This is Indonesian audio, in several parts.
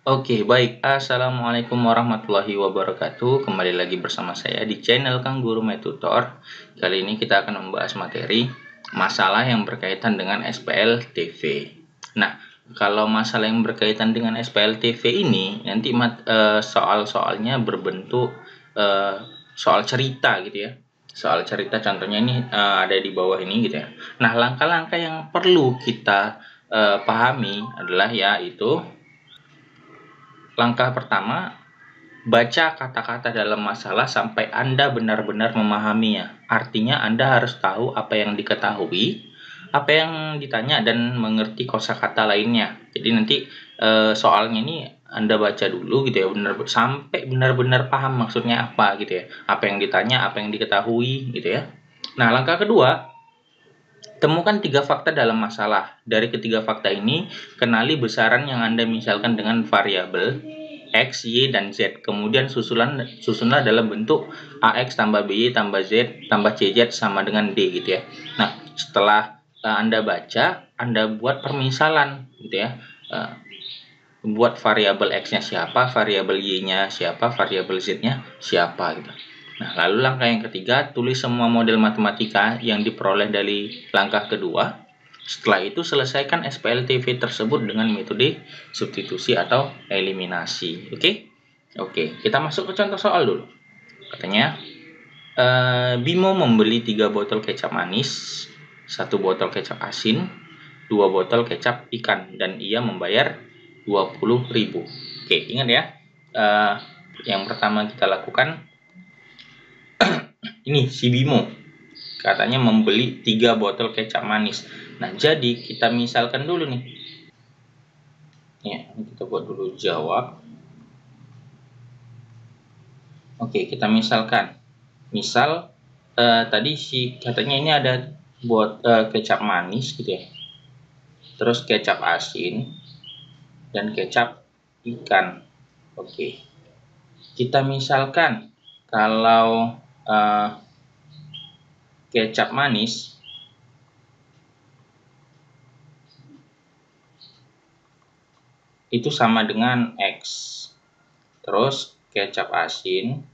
Oke, baik. Assalamualaikum warahmatullahi wabarakatuh. Kembali lagi bersama saya di channel Kang Guru My Tutor. Kali ini kita akan membahas materi masalah yang berkaitan dengan SPLTV. Nah, kalau masalah yang berkaitan dengan SPLTV ini nanti soal-soalnya berbentuk soal cerita gitu ya. Soal cerita contohnya ini ada di bawah ini gitu ya. Nah, langkah-langkah yang perlu kita pahami adalah yaitu langkah pertama, baca kata-kata dalam masalah sampai Anda benar-benar memahaminya. Artinya Anda harus tahu apa yang diketahui, apa yang ditanya, dan mengerti kosakata lainnya. Jadi nanti soalnya ini Anda baca dulu gitu ya, sampai benar-benar paham maksudnya apa gitu ya. Apa yang ditanya, apa yang diketahui gitu ya. Nah, langkah kedua, temukan 3 fakta dalam masalah. Dari ketiga fakta ini, kenali besaran yang Anda misalkan dengan variabel X, Y, dan Z. Kemudian susunlah dalam bentuk AX tambah BY tambah Z tambah CZ sama dengan D gitu ya. Nah, setelah Anda baca, Anda buat permisalan gitu ya. Buat variabel X-nya siapa, variabel Y-nya siapa, variabel Z-nya siapa gitu. Nah, lalu langkah yang ketiga, tulis semua model matematika yang diperoleh dari langkah kedua. Setelah itu, selesaikan SPLTV tersebut dengan metode substitusi atau eliminasi. Oke, kita masuk ke contoh soal dulu. Katanya, Bimo membeli 3 botol kecap manis, 1 botol kecap asin, 2 botol kecap ikan, dan ia membayar 20.000. Oke, ingat ya. Yang pertama kita lakukan, ini si Bimo katanya membeli 3 botol kecap manis. Nah, jadi kita misalkan dulu nih. Ya, kita buat dulu jawab. Oke, kita misalkan. Misal tadi katanya ini ada buat kecap manis gitu ya. Terus kecap asin dan kecap ikan. Oke. Kita misalkan kalau kecap manis itu sama dengan X. Terus kecap asin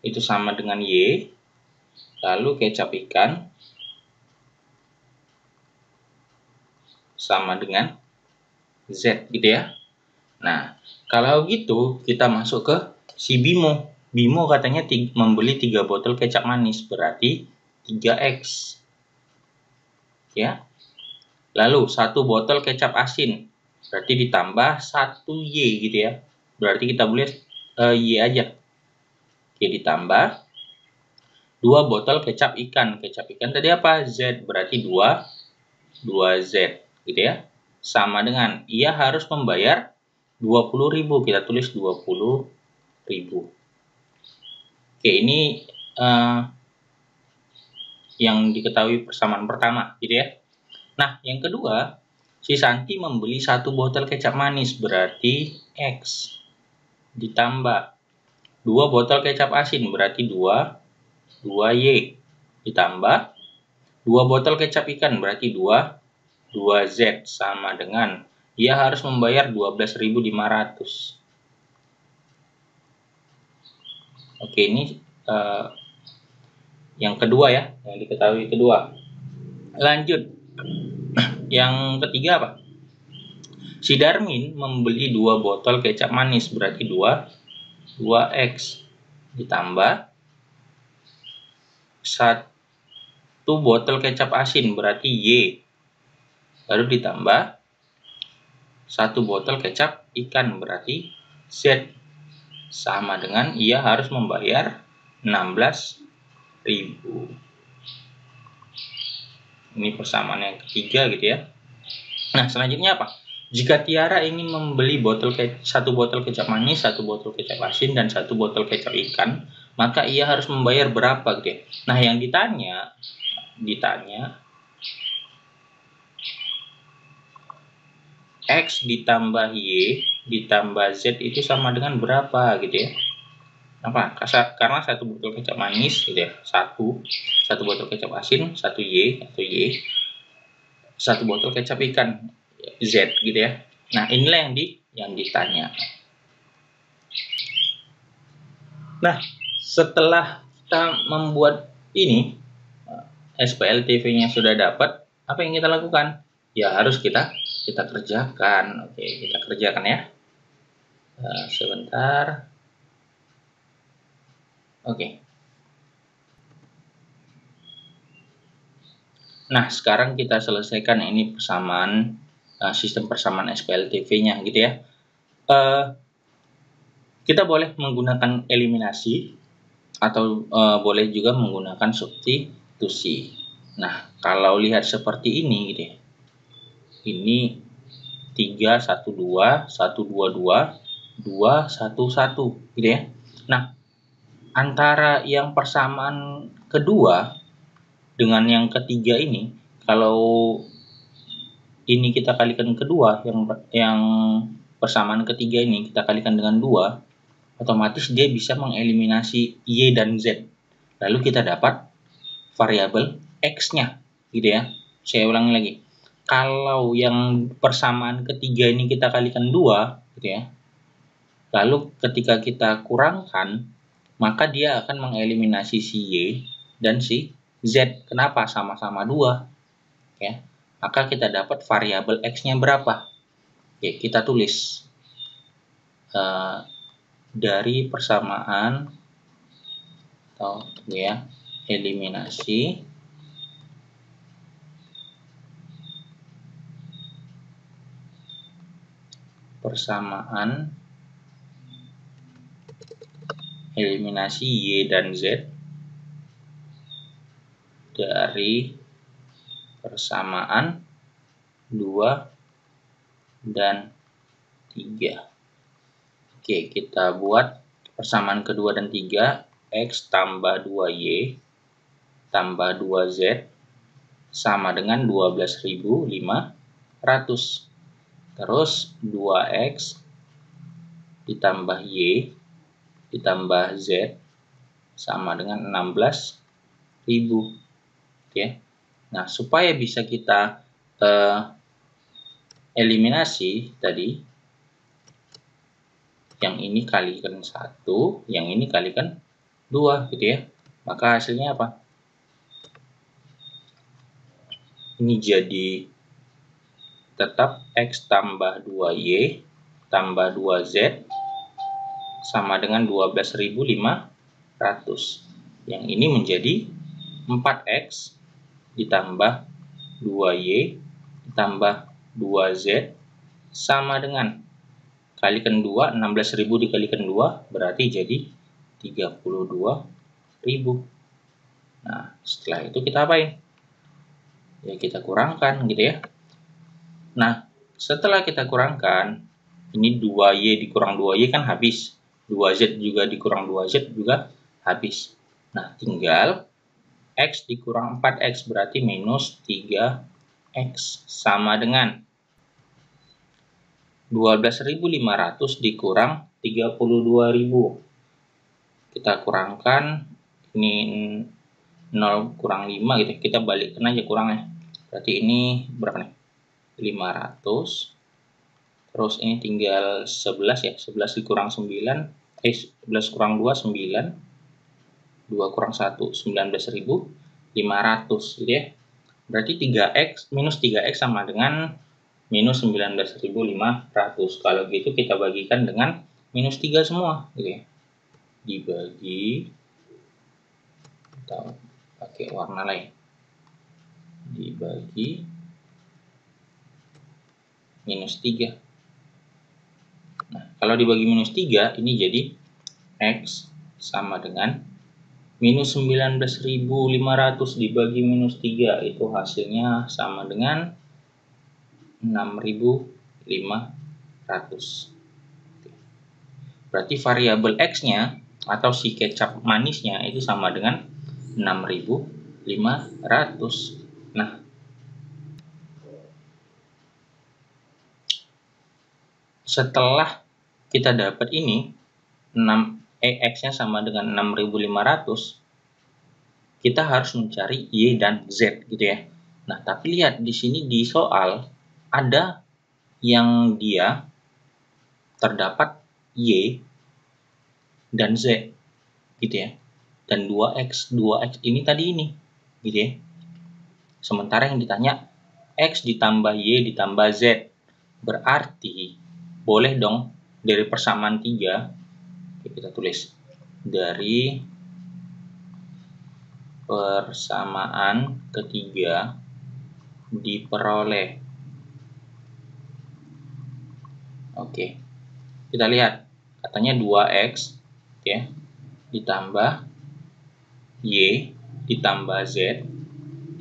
itu sama dengan Y. Lalu kecap ikan sama dengan Z gitu ya. Nah, kalau gitu kita masuk ke si Bimo. Bimo katanya membeli 3 botol kecap manis, berarti 3X. Ya. Lalu 1 botol kecap asin, berarti ditambah 1Y gitu ya. Berarti kita boleh Y aja. Oke, ditambah 2 botol kecap ikan. Kecap ikan tadi apa? Z, berarti 2Z gitu ya. Sama dengan ia harus membayar 20.000. Kita tulis 20.000. Oke, ini yang diketahui persamaan pertama gitu ya. Nah, yang kedua, si Santi membeli 1 botol kecap manis, berarti X. Ditambah 2 botol kecap asin, berarti 2Y. Ditambah 2 botol kecap ikan, berarti 2Z. Sama dengan ia harus membayar 12.500. Oke, ini yang kedua ya, yang diketahui kedua. Lanjut, yang ketiga apa? Si Darmin membeli 2 botol kecap manis, berarti 2X. Ditambah 1 botol kecap asin, berarti Y. Lalu ditambah 1 botol kecap ikan, berarti Z. Sama dengan ia harus membayar 16.000. Ini persamaan yang ketiga gitu ya. Nah, selanjutnya apa? Jika Tiara ingin membeli 1 botol kecap manis, 1 botol kecap asin, dan 1 botol kecap ikan, maka ia harus membayar berapa gitu ya. Nah, yang ditanya X ditambah Y ditambah Z itu sama dengan berapa gitu ya. Apa? Karena 1 botol kecap manis gitu ya, 1 botol kecap asin, 1 Y atau Y, 1 botol kecap ikan. Z gitu ya. Nah, inilah yang ditanya. Nah, setelah kita membuat ini, SPLTV-nya sudah dapat, apa yang kita lakukan? Ya harus kita kerjakan. Oke, kita kerjakan ya. Sebentar. Oke. Nah, sekarang kita selesaikan ini persamaan sistem persamaan SPLTV-nya gitu ya. Kita boleh menggunakan eliminasi atau boleh juga menggunakan substitusi. Nah, kalau lihat seperti ini gitu ya. Ini 3 1 2 1 2 2 2 1 1 gitu ya. Nah, antara yang persamaan kedua dengan yang ketiga ini, kalau ini kita kalikan kedua, yang persamaan ketiga ini kita kalikan dengan 2, otomatis dia bisa mengeliminasi Y dan Z. Lalu kita dapat variabel X-nya, gitu ya. Saya ulangi lagi. Kalau yang persamaan ketiga ini kita kalikan 2, gitu ya. Lalu ketika kita kurangkan, maka dia akan mengeliminasi si Y dan si Z. Kenapa? Sama-sama 2. Ya. Maka kita dapat variabel X-nya berapa? Oke, kita tulis. Dari persamaan atau ya eliminasi persamaan eliminasi Y dan Z dari persamaan 2 dan 3. Oke, kita buat persamaan kedua dan 3, X tambah 2Y tambah 2Z sama dengan 12.500. Terus 2X ditambah Y ditambah Z sama dengan 16.000. Oke. Nah, supaya bisa kita eliminasi tadi, yang ini kalikan 1, yang ini kalikan 2 gitu ya. Maka hasilnya apa? Ini jadi tetap X tambah 2Y tambah 2Z sama dengan 12.500. Yang ini menjadi 4X ditambah 2Y ditambah 2Z sama dengan kalikan 2, 16.000 dikalikan 2 berarti jadi 32.000. Nah, setelah itu kita apain? Ya kita kurangkan gitu ya. Nah, setelah kita kurangkan, ini 2Y dikurang 2Y kan habis. 2Z juga dikurang 2Z juga habis. Nah, tinggal X dikurang 4X berarti minus 3X sama dengan 12.500 dikurang 32.000. Kita kurangkan, ini 0 kurang 5 gitu. Kita balikkan aja kurangnya. Berarti ini berapa nih? 500. Terus ini tinggal 11 ya. 11 dikurang 9. 11 kurang 2, 9. 2 kurang 1, 19.500 gitu ya. Berarti 3X minus 3X sama dengan minus 19.500. Kalau gitu kita bagikan dengan minus 3 semua gitu ya. Dibagi, kita pakai warna lain. Dibagi minus 3. Nah, kalau dibagi minus 3, ini jadi X sama dengan minus 19.500 dibagi minus 3. Itu hasilnya sama dengan 6.500. Berarti variabel X-nya atau si kecap manisnya itu sama dengan 6.500. Nah, setelah kita dapat ini, X-nya sama dengan 6.500, kita harus mencari Y dan Z gitu ya. Nah, tapi lihat di sini di soal ada yang dia terdapat Y dan Z gitu ya. Dan 2X ini tadi ini gitu ya. Sementara yang ditanya X ditambah Y ditambah Z. Berarti boleh dong dari persamaan 3, kita tulis dari persamaan ketiga diperoleh. Oke. Kita lihat katanya 2X ya ditambah Y ditambah Z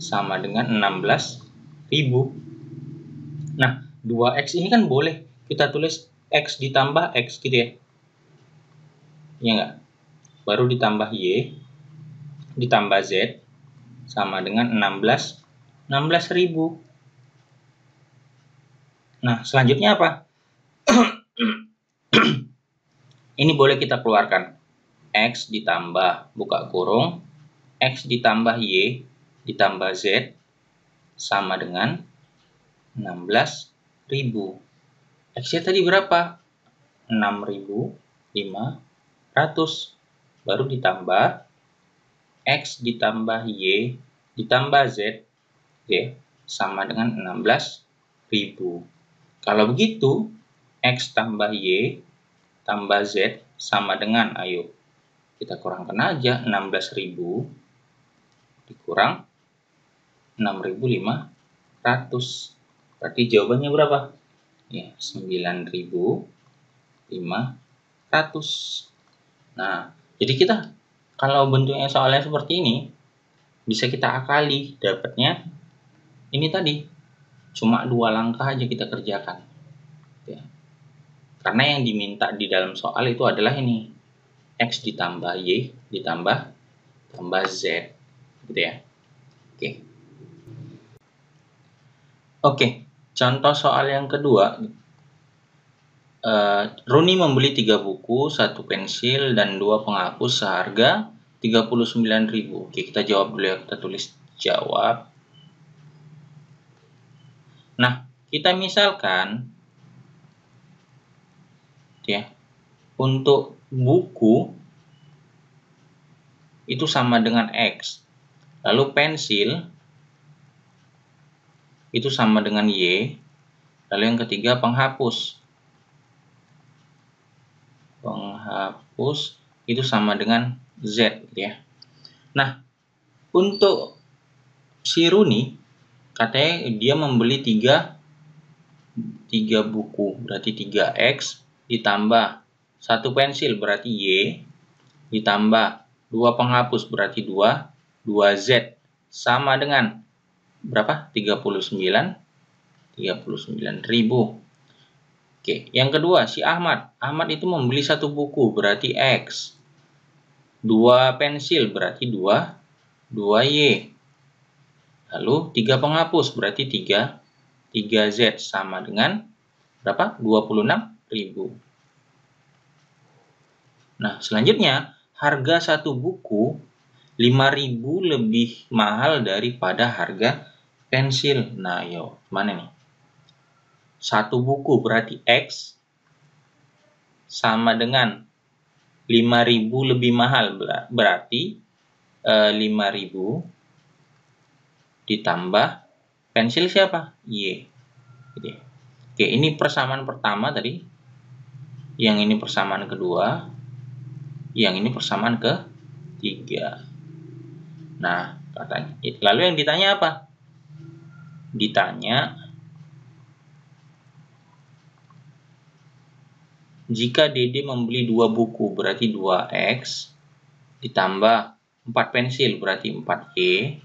sama dengan 16.000. Nah, 2X ini kan boleh kita tulis X ditambah X gitu ya. Iya nggak? Baru ditambah Y ditambah Z sama dengan 16.000. Nah, selanjutnya apa? Ini boleh kita keluarkan. X ditambah buka kurung X ditambah Y ditambah Z sama dengan 16.000. X-nya tadi berapa? 6.500. Baru ditambah X ditambah Y ditambah Z ya, sama dengan 16.000. Kalau begitu, X tambah Y tambah Z sama dengan, ayo kita kurangkan aja, 16.000 dikurang 6.500. Berarti jawabannya berapa? Ya, 9.500. Nah, jadi kita kalau bentuknya soalnya seperti ini, bisa kita akali, dapatnya ini tadi. Cuma 2 langkah aja kita kerjakan. Ya. Karena yang diminta di dalam soal itu adalah ini. X ditambah Y ditambah Z. Gitu ya. Oke. Contoh soal yang kedua. Runi membeli 3 buku, 1 pensil, dan 2 penghapus seharga 39.000. Oke, kita jawab dulu ya. Kita tulis jawab. Nah, kita misalkan ya, untuk buku itu sama dengan X. Lalu pensil itu sama dengan Y. Lalu yang ketiga penghapus. Penghapus itu sama dengan Z gitu ya. Nah, untuk si Runi katanya dia membeli 3 buku, berarti 3X ditambah 1 pensil berarti Y ditambah 2 penghapus berarti 2Z sama dengan berapa? 39.000. Oke, yang kedua si Ahmad. Ahmad itu membeli 1 buku berarti X. 2 pensil berarti 2Y. Lalu 3 penghapus berarti 3Z sama dengan berapa? 26.000. Nah, selanjutnya harga 1 buku 5.000 lebih mahal daripada harga pensil. Nah, yo, mana nih? 1 buku berarti X sama dengan 5.000 lebih mahal, berarti 5.000 ditambah pensil siapa? Y. Oke, ini persamaan pertama tadi. Yang ini persamaan kedua. Yang ini persamaan ketiga. Nah, katanya. Lalu yang ditanya apa? Ditanya jika Dede membeli 2 buku berarti 2X ditambah 4 pensil berarti 4Y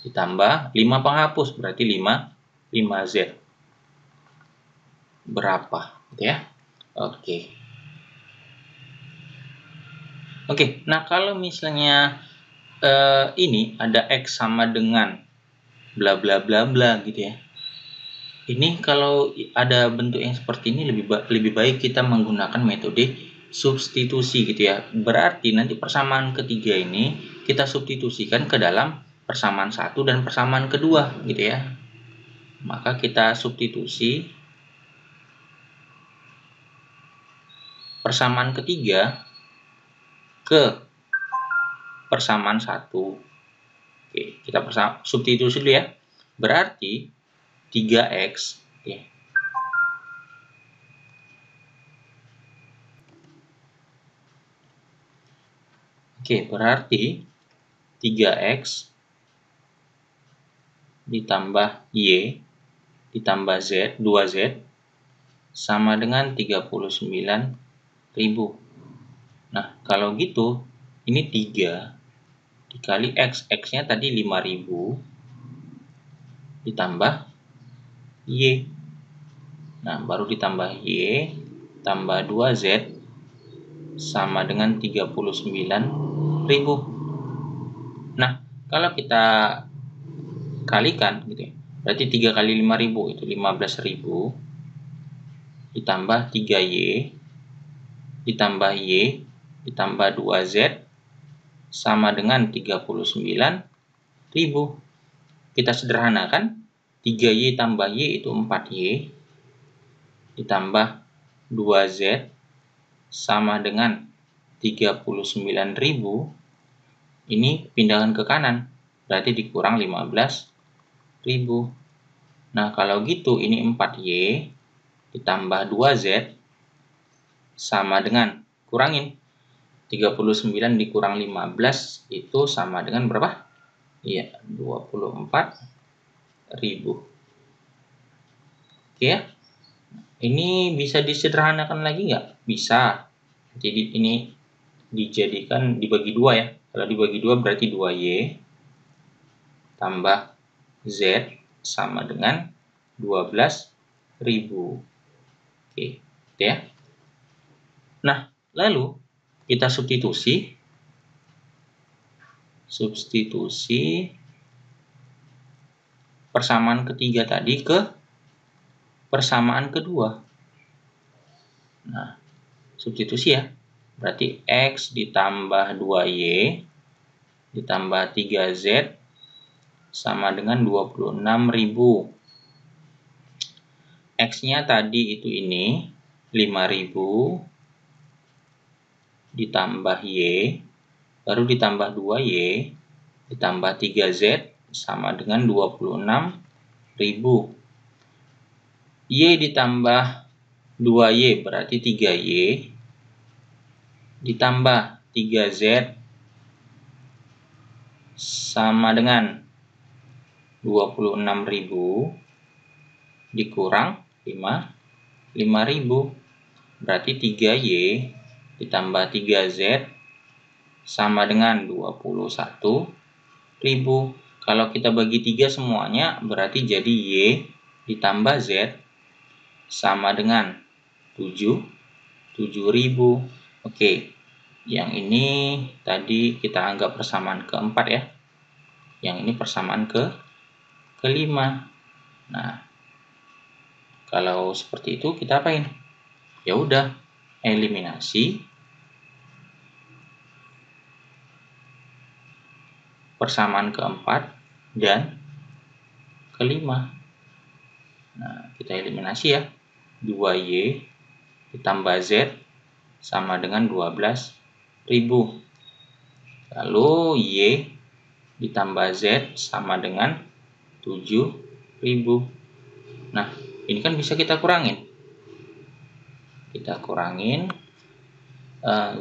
ditambah 5 penghapus berarti 5Z. Berapa? Gitu ya. Oke, nah kalau misalnya ini ada X sama dengan bla bla bla bla gitu ya. Ini kalau ada bentuk yang seperti ini lebih baik kita menggunakan metode substitusi gitu ya. Berarti nanti persamaan ketiga ini kita substitusikan ke dalam persamaan 1 dan persamaan kedua gitu ya. Maka kita substitusi persamaan ketiga ke persamaan 1. Oke, kita substitusi dulu ya. Berarti 3x, berarti 3x ditambah y ditambah z, 2z, sama dengan 39.000. Nah, kalau gitu, ini 3 dikali x. X-nya tadi 5.000 ditambah y. Nah, baru ditambah y tambah 2z sama dengan 39.000. Nah, kalau kita kalikan gitu ya, berarti 3 kali 5.000 itu 15.000 ditambah 3y ditambah y ditambah 2z sama dengan 39.000. Kita sederhanakan, 3y tambah y itu 4y ditambah 2z sama dengan 39.000. Ini pindahkan ke kanan, berarti dikurang 15.000. Nah, kalau gitu ini 4y ditambah 2z sama dengan, kurangin, 39 dikurang 15 itu sama dengan berapa? Iya, 24.000. Oke ya. Ini bisa disederhanakan lagi nggak? Bisa. Jadi ini dibagi 2 ya. Kalau dibagi 2 berarti 2y tambah z sama dengan 12.000. Oke, ya. Nah, lalu kita substitusi persamaan ketiga tadi ke persamaan kedua. Nah, substitusi ya. Berarti x ditambah 2y ditambah 3z sama dengan 26.000. X-nya tadi itu ini 5.000 ditambah y, baru ditambah 2y ditambah 3z sama dengan 26.000. Y ditambah 2y berarti 3y ditambah 3z sama dengan 26.000 dikurang 5.000. Berarti 3y ditambah 3z sama dengan 21.000. Kalau kita bagi 3 semuanya, berarti jadi y ditambah z sama dengan 7.000. Oke, yang ini tadi kita anggap persamaan keempat ya. Yang ini persamaan kelima. Nah, kalau seperti itu kita apain? Ya udah, eliminasi persamaan keempat dan kelima. Nah, kita eliminasi ya. 2y ditambah z sama dengan 12.000. Lalu y ditambah z sama dengan 7.000. Nah, ini kan bisa kita kurangin. Kita kurangin,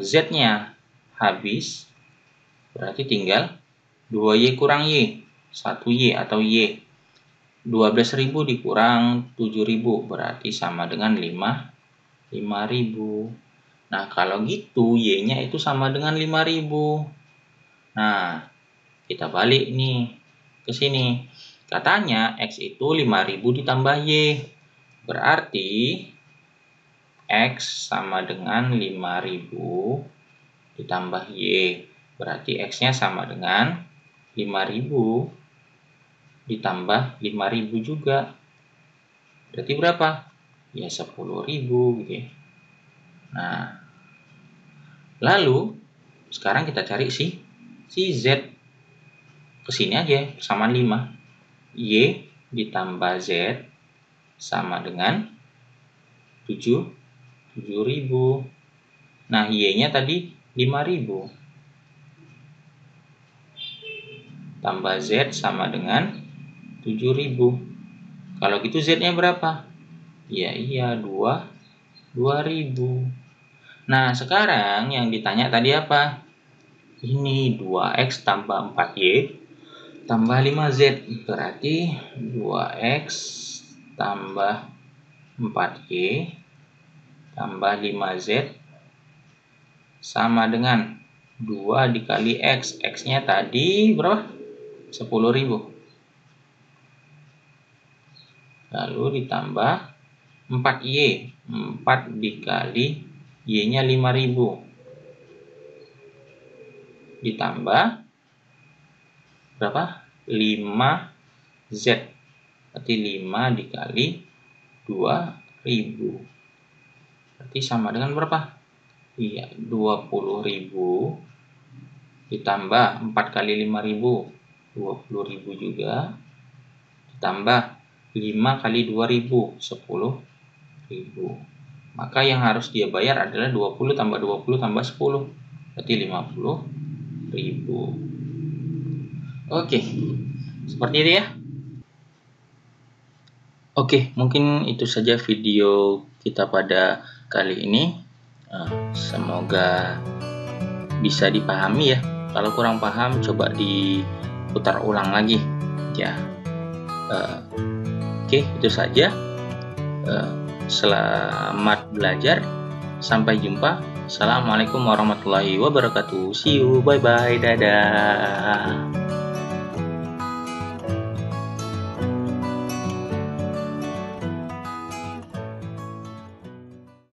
z-nya habis, berarti tinggal 2y kurang y, 1y atau y. 12.000 dikurang 7.000 berarti sama dengan 5.000. Nah, kalau gitu y-nya itu sama dengan 5.000. Nah, kita balik nih ke sini. Katanya x itu 5.000 ditambah y. Berarti x sama dengan 5.000 ditambah y. Berarti x-nya sama dengan 5.000 ditambah 5.000 juga. Berarti berapa? Ya 10.000 gitu ya. Nah, lalu sekarang kita cari si z. Kesini aja persamaan 5. Y ditambah z sama dengan 7.000. Nah, Y-nya tadi 5.000. Tambah Z sama dengan 7.000. Kalau gitu Z-nya berapa? Ya iya, 2.000. Nah, sekarang yang ditanya tadi apa? Ini 2X tambah 4Y tambah 5Z. Berarti 2X tambah 4Y tambah 5Z sama dengan 2 dikali X. X-nya tadi berapa? 10.000. Lalu ditambah 4Y. 4 dikali Y-nya 5.000. Ditambah berapa? 5Z. Berarti 5 dikali 2.000. Berarti sama dengan berapa? Iya, 20.000 ditambah 4 kali 5.000, 20.000 juga, ditambah 5 kali 2.000, 10.000. Maka yang harus dia bayar adalah 20 tambah 20 tambah 10, berarti 50.000. Oke, seperti itu ya. Oke, mungkin itu saja video kita pada kali ini. Semoga bisa dipahami ya. Kalau kurang paham, coba diputar ulang lagi ya. Oke, itu saja. Selamat belajar. Sampai jumpa. Assalamualaikum warahmatullahi wabarakatuh. See you. Bye bye. Dadah.